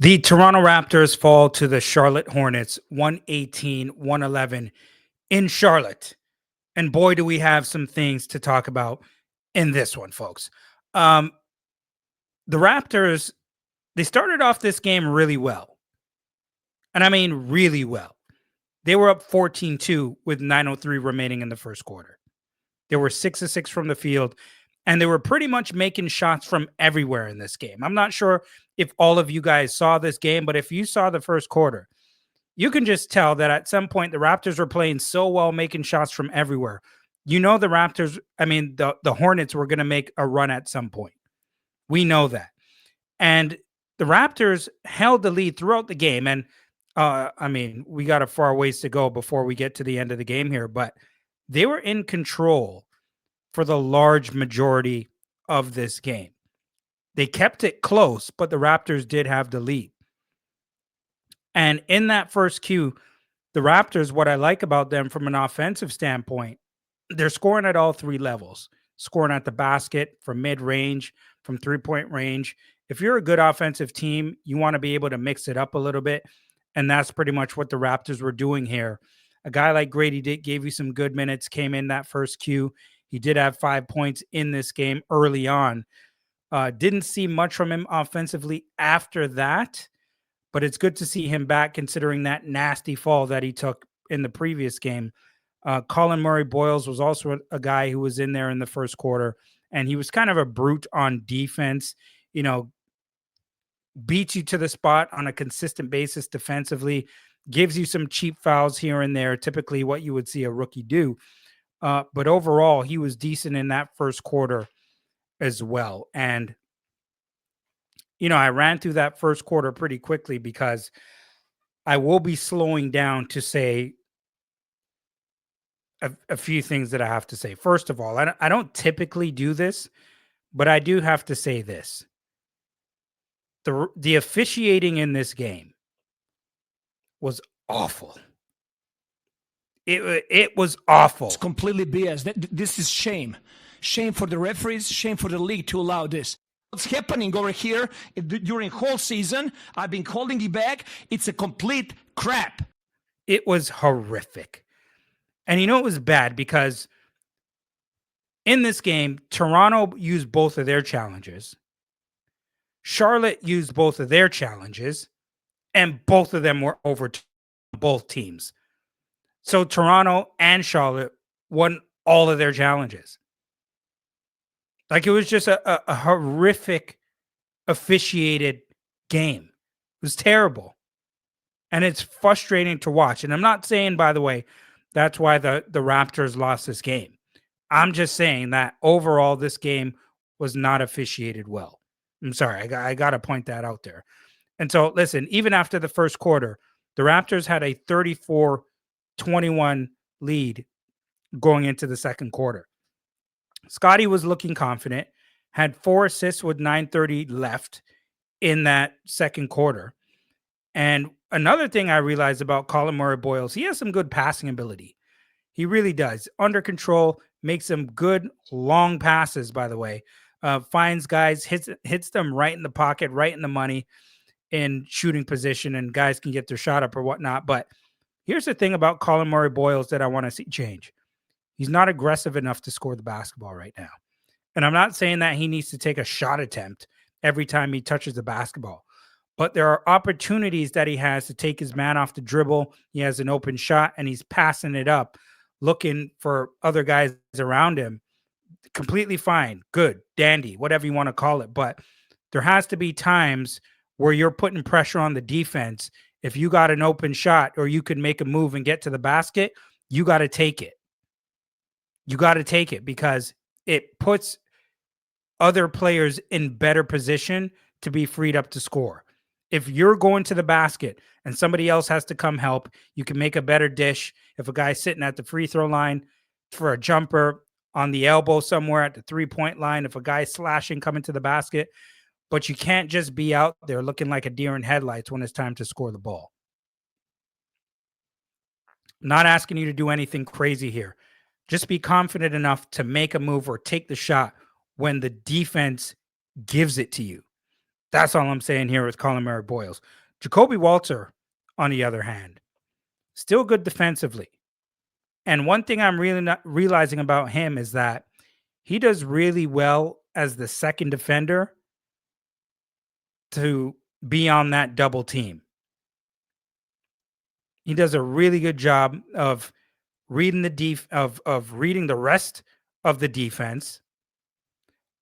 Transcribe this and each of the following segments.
The Toronto Raptors fall to the Charlotte Hornets 118-111 in Charlotte. And boy, do we have some things to talk about in this one, folks. Um, the Raptors, they started off this game really well. And I mean, really well. They were up 14-2 with 9:03 remaining in the first quarter. They were 6 of 6 from the field, and they were pretty much making shots from everywhere in this game. I'm not sure if all of you guys saw this game, but if you saw the first quarter, you can just tell that at some point the Raptors were playing so well, making shots from everywhere. You know, the Raptors, I mean, the Hornets were going to make a run at some point. We know that. And the Raptors held the lead throughout the game. And I mean, we got a far ways to go before we get to the end of the game here, but they were in control for the large majority of this game. They kept it close, but the Raptors did have the lead. And in that first cue, the Raptors, what I like about them from an offensive standpoint, they're scoring at all three levels, scoring at the basket, from mid range, from 3-point range. If you're a good offensive team, you want to be able to mix it up a little bit. And that's pretty much what the Raptors were doing here. A guy like Grady Dick gave you some good minutes, came in that first cue. He did have 5 points in this game early on. Didn't see much from him offensively after that, but it's good to see him back considering that nasty fall that he took in the previous game. Colin Murray-Boyles was also a guy who was in there in the first quarter, and he was kind of a brute on defense, you know, beats you to the spot on a consistent basis defensively, gives you some cheap fouls here and there, typically what you would see a rookie do. But overall, he was decent in that first quarter as well. And, you know, I ran through that first quarter pretty quickly because I will be slowing down to say a few things that I have to say. First of all, I don't typically do this, but I do have to say this. The officiating in this game was awful. It was It's awful. completely BS. This is shame. Shame for the referees, shame for the league to allow this. What's happening over here during whole season, I've been calling it back. It's a complete crap. It was horrific. And you know it was bad because in this game, Toronto used both of their challenges. Charlotte used both of their challenges, and both of them were over both teams. So Toronto and Charlotte won all of their challenges. Like it was just a horrific officiated game. It was terrible. And it's frustrating to watch. And I'm not saying, by the way, that's why the Raptors lost this game. I'm just saying that overall, this game was not officiated well. I'm sorry. I got to point that out there. And so, listen, even after the first quarter, the Raptors had a 34-21 lead going into the second quarter. Scottie was looking confident, had 4 assists with 9:30 left in that second quarter. And another thing I realized about Colin Murray-Boyles, he has some good passing ability. He really does. Under control, makes some good long passes, by the way. Finds guys, hits them right in the pocket, right in the money in shooting position, and guys can get their shot up or whatnot. But here's the thing about Colin Murray-Boyles that I want to see change. He's not aggressive enough to score the basketball right now. And I'm not saying that he needs to take a shot attempt every time he touches the basketball. But there are opportunities that he has to take his man off the dribble. He has an open shot and he's passing it up, looking for other guys around him. Completely fine, good, dandy, whatever you want to call it. But there has to be times where you're putting pressure on the defense. If you got an open shot or you can make a move and get to the basket, you got to take it. You got to take it because it puts other players in better position to be freed up to score. If you're going to the basket and somebody else has to come help, you can make a better dish. If a guy's sitting at the free throw line for a jumper on the elbow somewhere at the 3-point line, if a guy's slashing coming to the basket, but you can't just be out there looking like a deer in headlights when it's time to score the ball. Not asking you to do anything crazy here. Just be confident enough to make a move or take the shot when the defense gives it to you. That's all I'm saying here with Colin Murray Boyles. Jacoby Walter, on the other hand, still good defensively. And one thing I'm really not realizing about him is that he does really well as the second defender to be on that double team. He does a really good job of reading of reading the rest of the defense.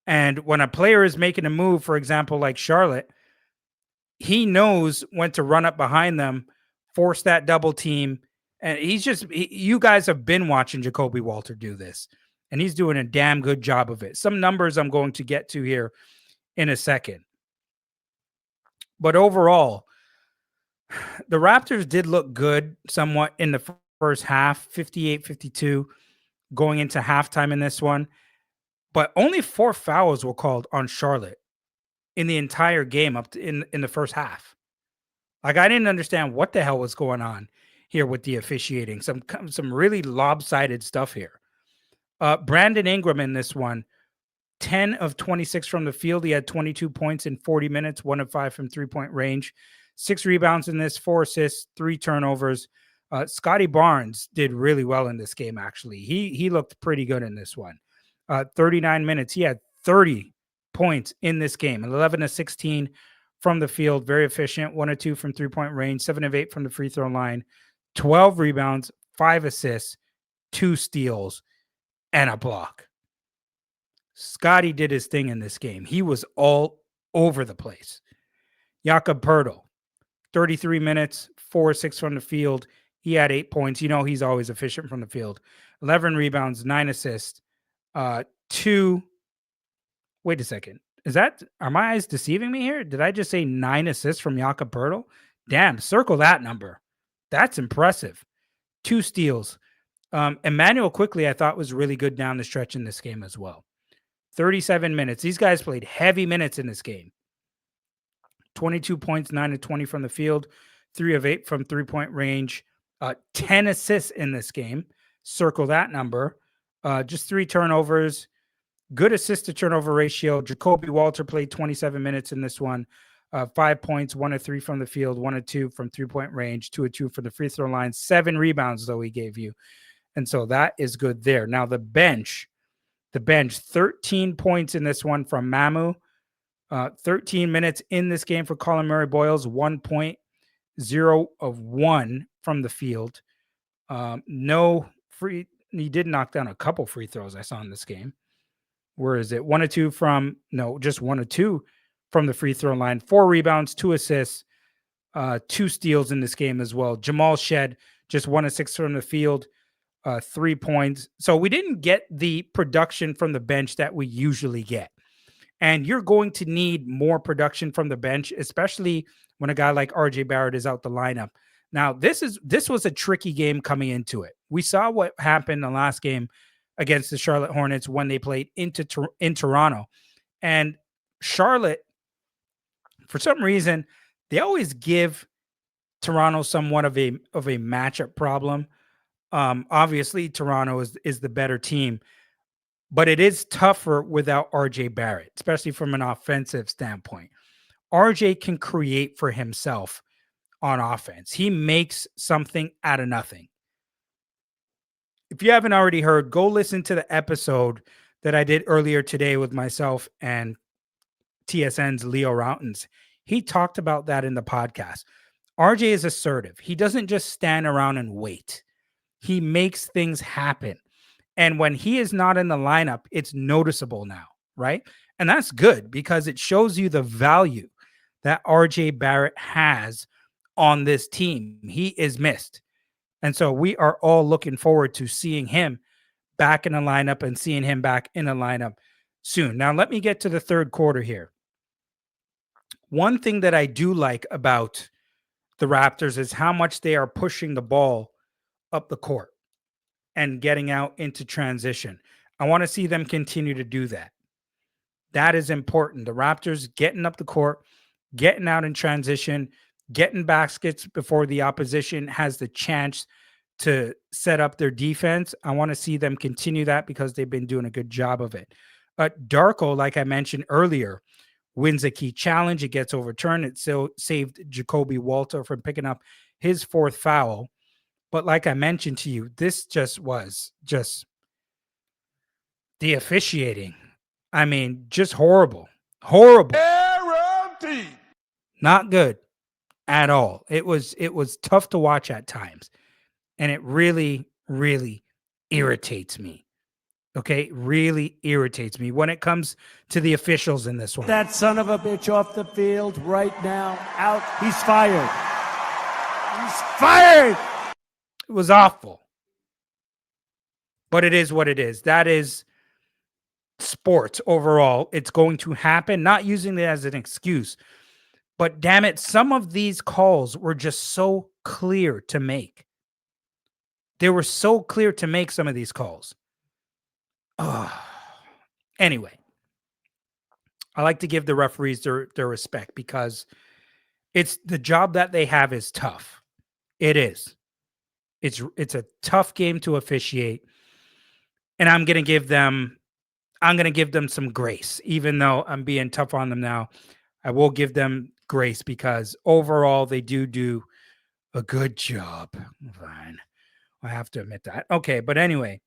And when a player is making a move, for example, like Charlotte, he knows when to run up behind them, force that double team. And you guys have been watching Jacoby Walter do this, and he's doing a damn good job of it. Some numbers I'm going to get to here in a second. But overall, the Raptors did look good somewhat in the first half, 58-52, going into halftime in this one. But only 4 fouls were called on Charlotte in the entire game up to in the first half. Like, I didn't understand what the hell was going on here with the officiating. Some really lopsided stuff here. Brandon Ingram in this one, 10 of 26 from the field. He had 22 points in 40 minutes, 1 of 5 from three-point range, 6 rebounds in this, 4 assists, 3 turnovers. Scottie Barnes did really well in this game, actually. He looked pretty good in this one. 39 minutes. He had 30 points in this game, 11 of 16 from the field, very efficient, 1 of 2 from three-point range, 7 of 8 from the free throw line, 12 rebounds, 5 assists, 2 steals, and a block. Scottie did his thing in this game. He was all over the place. Jakob Poeltl, 33 minutes, 4 or 6 from the field. He had 8 points. You know he's always efficient from the field. 11 rebounds, 9 assists, 2. Wait a second. Are my eyes deceiving me here? Did I just say 9 assists from Jakob Poeltl? Damn, circle that number. That's impressive. 2 steals. Emmanuel Quickly, I thought, was really good down the stretch in this game as well. 37 minutes. These guys played heavy minutes in this game. 22 points, 9 of 20 from the field, 3 of 8 from three-point range, 10 assists in this game. Circle that number. Just 3 turnovers. Good assist to turnover ratio. Jacoby Walter played 27 minutes in this one. 5 points, 1 of 3 from the field, 1 of 2 from three-point range, 2 of 2 from the free throw line. 7 rebounds, though, he gave you. And so that is good there. Now, the bench, 13 points in this one from Mamu. 13 minutes in this game for Colin Murray Boyles, 1 point, 0 of 1 from the field. No free. He did knock down a couple free throws I saw in this game. Where is it? 1 of 2 from, no, just 1 of 2 from the free throw line. 4 rebounds, 2 assists, 2 steals in this game as well. Jamal Shed, just 1 of 6 from the field, 3 points. So we didn't get the production from the bench that we usually get. And you're going to need more production from the bench, especially when a guy like RJ Barrett is out the lineup. Now, this was a tricky game coming into it. We saw what happened the last game against the Charlotte Hornets when they played in Toronto. And Charlotte, for some reason, they always give Toronto somewhat of a matchup problem. Obviously, Toronto is the better team, but it is tougher without RJ Barrett, especially from an offensive standpoint. RJ can create for himself on offense. He makes something out of nothing. If you haven't already heard, go listen to the episode that I did earlier today with myself and TSN's Leo Routens. He talked about that in the podcast. RJ is assertive. He doesn't just stand around and wait. He makes things happen. And when he is not in the lineup, it's noticeable now, right? And that's good because it shows you the value that RJ Barrett has on this team. He is missed. And so we are all looking forward to seeing him back in the lineup and seeing him back in the lineup soon. Now, let me get to the third quarter here. One thing that I do like about the Raptors is how much they are pushing the ball up the court and getting out into transition. I want to see them continue to do that. That is important. The Raptors getting up the court, getting out in transition, getting baskets before the opposition has the chance to set up their defense. I want to see them continue that because they've been doing a good job of it. Darko, like I mentioned earlier, wins a key challenge. It gets overturned. It still saved Jacoby Walter from picking up his fourth foul. But like I mentioned to you, this just was just the officiating. I mean, just horrible. Horrible. Guaranteed. Not good at all. It was tough to watch at times. And it really, really irritates me. Okay, really irritates me when it comes to the officials in this one. That son of a bitch off the field right now. Out. He's fired. He's fired. It was awful. But it is what it is. That is sports overall. It's going to happen, not using it as an excuse. But damn it, some of these calls were just so clear to make. They were so clear to make, some of these calls. Anyway, I like to give the referees their respect because it's the job that they have is tough. It is. It's a tough game to officiate, and I'm gonna give them some grace, even though I'm being tough on them now. I will give them grace because overall they do a good job. Fine, I have to admit that. Okay, but anyway.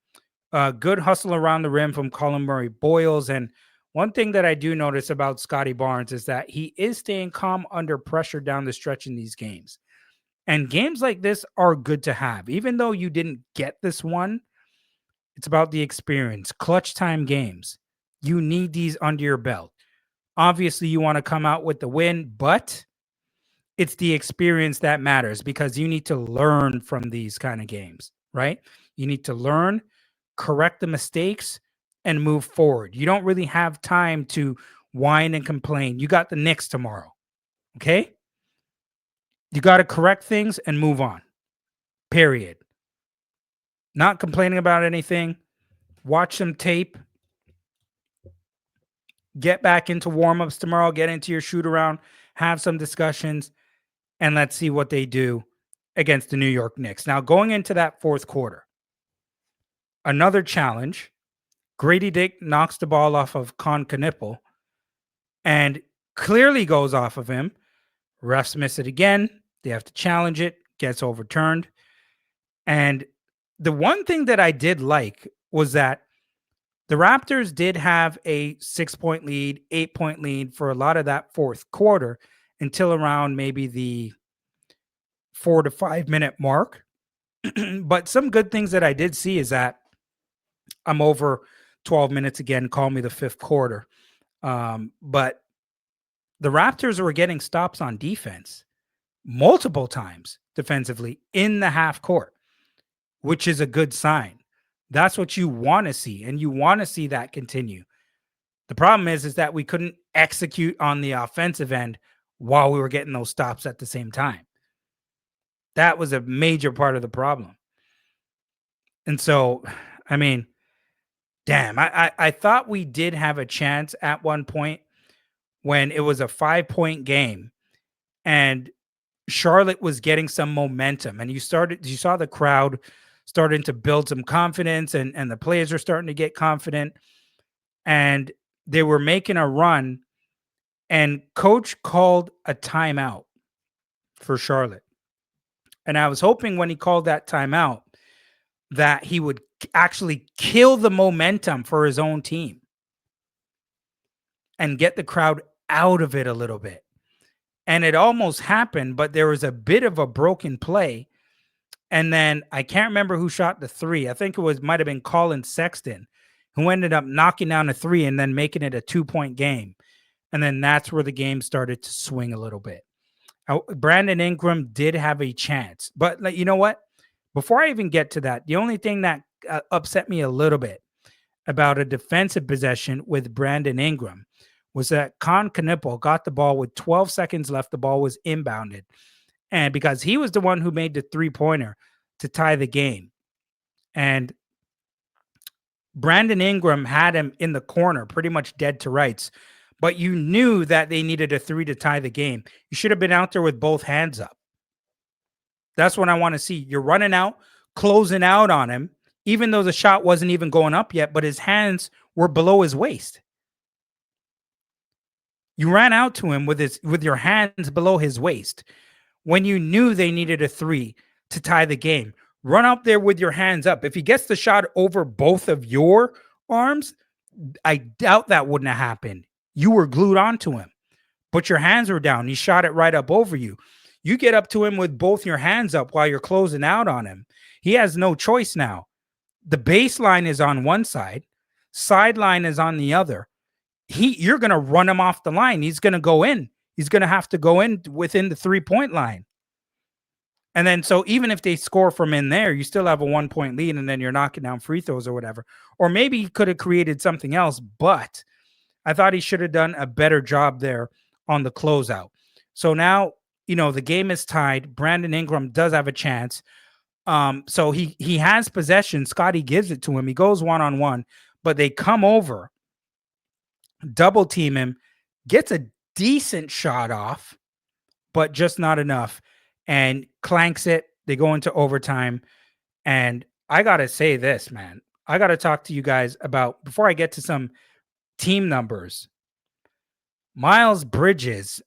Good hustle around the rim from Colin Murray-Boyles. And one thing that I do notice about Scottie Barnes is that he is staying calm under pressure down the stretch in these games. And games like this are good to have. Even though you didn't get this one, it's about the experience. Clutch time games. You need these under your belt. Obviously, you want to come out with the win, but it's the experience that matters because you need to learn from these kind of games, right? You need to learn, correct the mistakes, and move forward. You don't really have time to whine and complain. You got the Knicks tomorrow, okay? You got to correct things and move on, period. Not complaining about anything. Watch some tape. Get back into warm-ups tomorrow. Get into your shoot-around. Have some discussions, and let's see what they do against the New York Knicks. Now, going into that fourth quarter, another challenge. Grady Dick knocks the ball off of Knipple and clearly goes off of him. Refs miss it again. They have to challenge it. Gets overturned. And the one thing that I did like was that the Raptors did have a 6-point lead, 8-point lead for a lot of that fourth quarter until around maybe the 4 to 5 minute mark. But some good things that I did see is that I'm over 12 minutes again. Call me the fifth quarter. But the Raptors were getting stops on defense multiple times defensively in the half court, which is a good sign. That's what you want to see, and you want to see that continue. The problem is that we couldn't execute on the offensive end while we were getting those stops at the same time. That was a major part of the problem. And so, I mean, damn, I thought we did have a chance at one point when it was a 5-point game and Charlotte was getting some momentum, and you saw the crowd starting to build some confidence, and the players were starting to get confident, and they were making a run, and coach called a timeout for Charlotte. And I was hoping when he called that timeout that he would actually kill the momentum for his own team and get the crowd out of it a little bit. And it almost happened, but there was a bit of a broken play. And then I can't remember who shot the three. I think might have been Colin Sexton, who ended up knocking down a three and then making it a 2-point game. And then that's where the game started to swing a little bit. Brandon Ingram did have a chance, but you know what? Before I even get to that, the only thing that upset me a little bit about a defensive possession with Brandon Ingram was that Knipple got the ball with 12 seconds left. The ball was inbounded. And because he was the one who made the 3-pointer to tie the game. And Brandon Ingram had him in the corner, pretty much dead to rights. But you knew that they needed a 3 to tie the game. You should have been out there with both hands up. That's what I want to see. You're running out, closing out on him, even though the shot wasn't even going up yet, but his hands were below his waist. You ran out to him with your hands below his waist when you knew they needed a 3 to tie the game. Run up there with your hands up. If he gets the shot over both of your arms, I doubt that wouldn't have happened. You were glued onto him, but your hands were down. He shot it right up over you. You get up to him with both your hands up while you're closing out on him. He has no choice now. The baseline is on one side, sideline is on the other. You're going to run him off the line. He's going to go in. He's going to have to go in within the 3-point line. And then, so even if they score from in there, you still have a 1-point lead, and then you're knocking down free throws or whatever. Or maybe he could have created something else, but I thought he should have done a better job there on the closeout. So now, the game is tied. Brandon Ingram does have a chance. So he has possession. Scottie gives it to him. He goes one-on-one, but they come over, double team him, gets a decent shot off, but just not enough, and clanks it. They go into overtime. And I got to say this, man. I got to talk to you guys about, before I get to some team numbers, Miles Bridges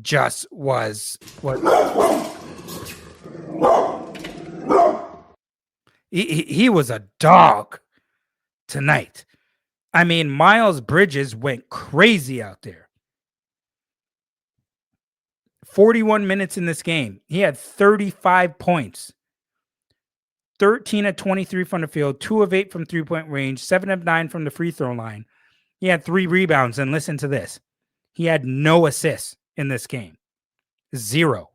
just was what he was a dog tonight. I mean, Miles Bridges went crazy out there. 41 minutes in this game. He had 35 points. 13 of 23 from the field, 2 of 8 from 3-point range, 7 of 9 from the free throw line. He had 3 rebounds, and listen to this. He had no assists in this game. 0.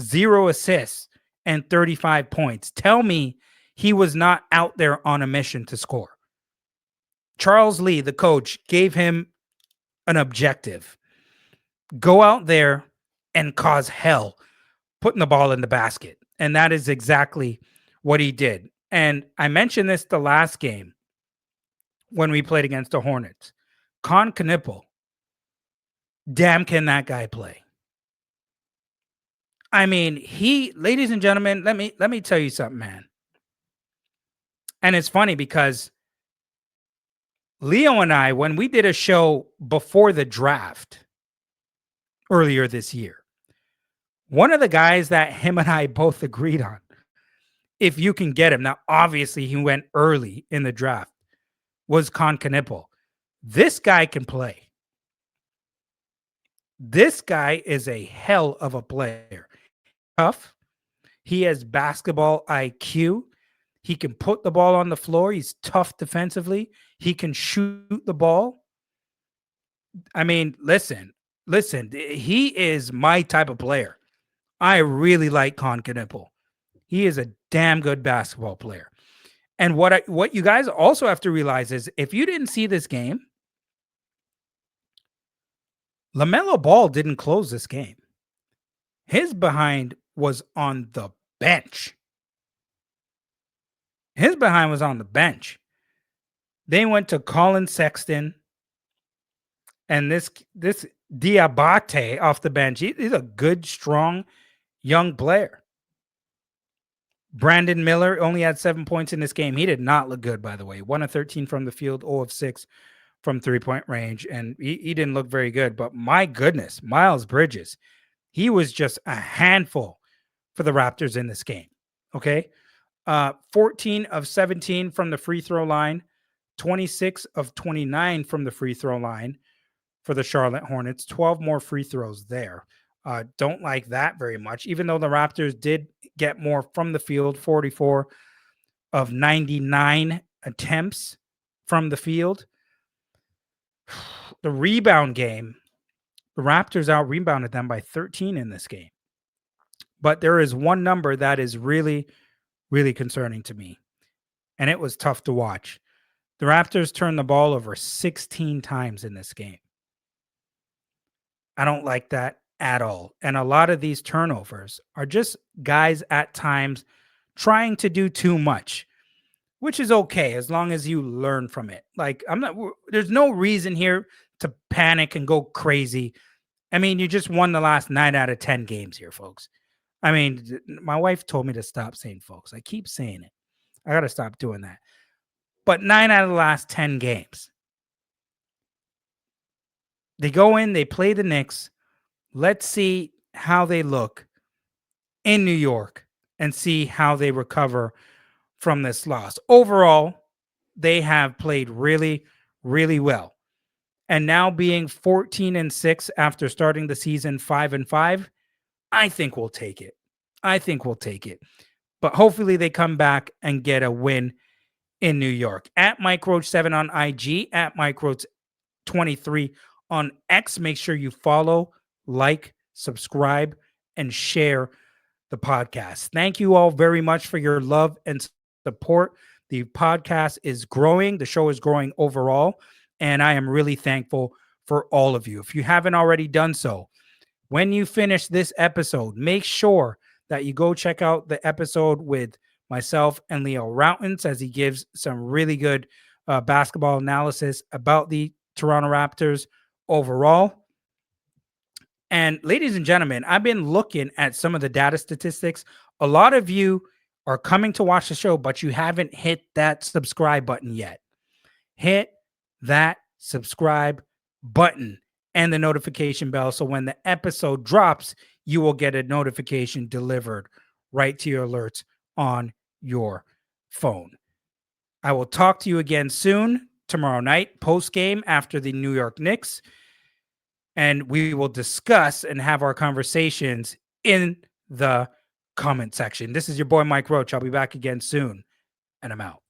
0 assists and 35 points. Tell me he was not out there on a mission to score. Charles Lee, the coach, gave him an objective. Go out there and cause hell putting the ball in the basket. And that is exactly what he did. And I mentioned this the last game when we played against the Hornets. Con Knipple. Damn, can that guy play? I mean, ladies and gentlemen, let me tell you something, man. And it's funny because Leo and I, when we did a show before the draft earlier this year, one of the guys that him and I both agreed on, if you can get him, now obviously he went early in the draft, was Con Knipple. This guy can play. This guy is a hell of a player. Tough. He has basketball IQ. He can put the ball on the floor. He's tough defensively. He can shoot the ball. I mean, listen, he is my type of player. I really like Con Knipple. He is a damn good basketball player. And what you guys also have to realize is, if you didn't see this game, LaMelo Ball didn't close this game. His behind was on the bench. His behind was on the bench. They went to Colin Sexton and this Diabate off the bench. He's a good, strong, young player. Brandon Miller only had 7 points in this game. He did not look good, by the way. 1 of 13 from the field, 0 of 6 from 3-point range, and he didn't look very good. But my goodness, Miles Bridges, he was just a handful for the Raptors in this game. Okay, 14 of 17 from the free throw line, 26 of 29 from the free throw line for the Charlotte Hornets. 12 more free throws there. Don't like that very much, even though the Raptors did get more from the field. 44 of 99 attempts from the field. The rebound game, the Raptors out-rebounded them by 13 in this game. But there is one number that is really, really concerning to me, and it was tough to watch. The Raptors turned the ball over 16 times in this game. I don't like that at all. And a lot of these turnovers are just guys at times trying to do too much, which is okay as long as you learn from it. Like, there's no reason here to panic and go crazy. I mean, you just won the last 9 out of 10 games here, folks. I mean, my wife told me to stop saying folks. I keep saying it. I got to stop doing that. But 9 out of the last 10 games. They go in, they play the Knicks. Let's see how they look in New York and see how they recover from this loss. Overall, they have played really, really well. And now being 14-6 after starting the season 5-5, I think we'll take it. I think we'll take it. But hopefully they come back and get a win in New York. At Mike Roach 7 on IG, at Mike Roach 23 on X. Make sure you follow, like, subscribe, and share the podcast. Thank you all very much for your love and support. The podcast is growing. The show is growing overall. And I am really thankful for all of you. If you haven't already done so, when you finish this episode, make sure that you go check out the episode with myself and Leo Routens, as he gives some really good basketball analysis about the Toronto Raptors overall. And ladies and gentlemen, I've been looking at some of the data statistics. A lot of you are coming to watch the show, but you haven't hit that subscribe button yet. Hit that subscribe button and the notification bell, so when the episode drops, you will get a notification delivered right to your alerts on your phone. I will talk to you again soon, tomorrow night, post-game after the New York Knicks, and we will discuss and have our conversations in the comment section. This is your boy, Mike Roach. I'll be back again soon, and I'm out.